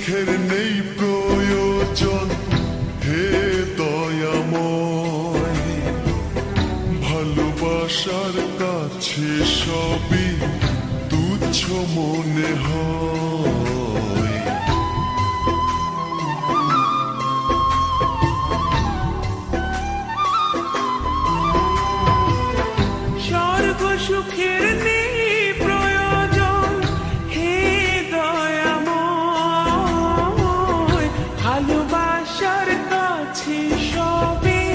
সুখের নেই প্রয়োজন, হে দয়াময়। ভালোবাসার কাছে সবই তুচ্ছ মনে হয়। স্বর্গ সুখের নেই প্রয়োজন, হে দয়াময়। ভালোবাসার কাছে সবই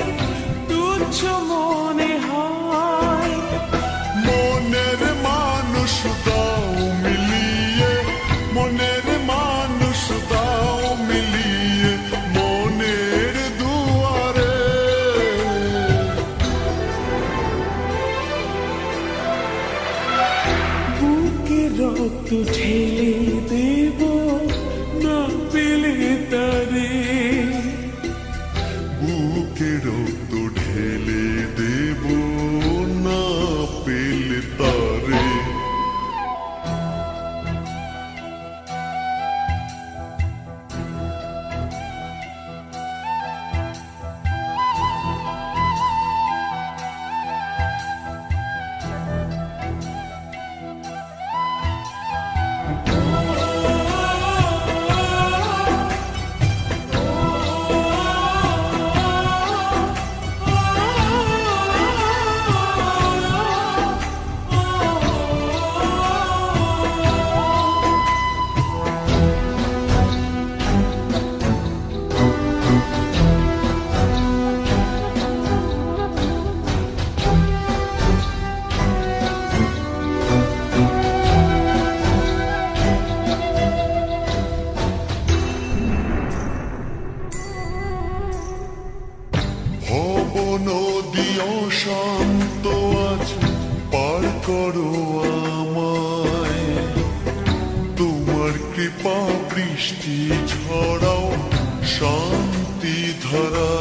তুচ্ছ মনে হয়। মনের মানুষ দাও মিলিয়ে, মনের মানুষ দাও মিলিয়ে মনের দুয়ারে। বুকে রক্ত ঢেলে দেব না পেলে তারে। বুকে রক্ত ঢেলে দেব না পেলে তারে। নদী অশান্ত আজ পার করো আমায়। তোমার কৃপা বৃষ্টি ঝরাও শান্তি ধারা।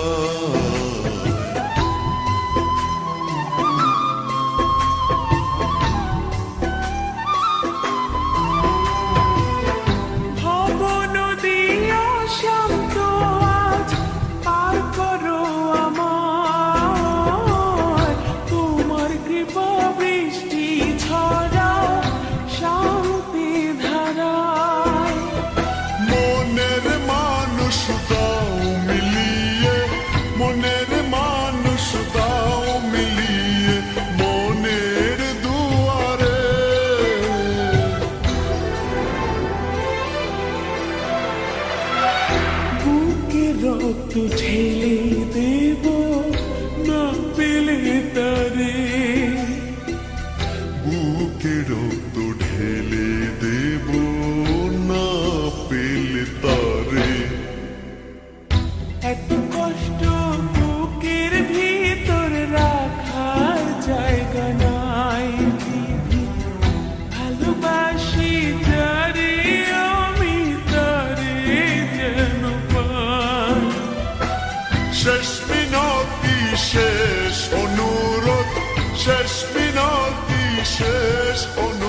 মনের মানুষ দাও মিলিয়ে মনের দুয়ারে। বুকে রক্ত ঢেলে দেব না পেলে তারে। বুকে রক্ত ঢেলে দেব না পেলে তারে। এত কষ্ট বুকের ভিতর রাখার জায়গা নাই। ভালোবাসি যারে আমি তারে যেন পাই। শেষ মিনতি শেষ অনুরোধ, শেষ মিনতি শেষ অনুরোধ।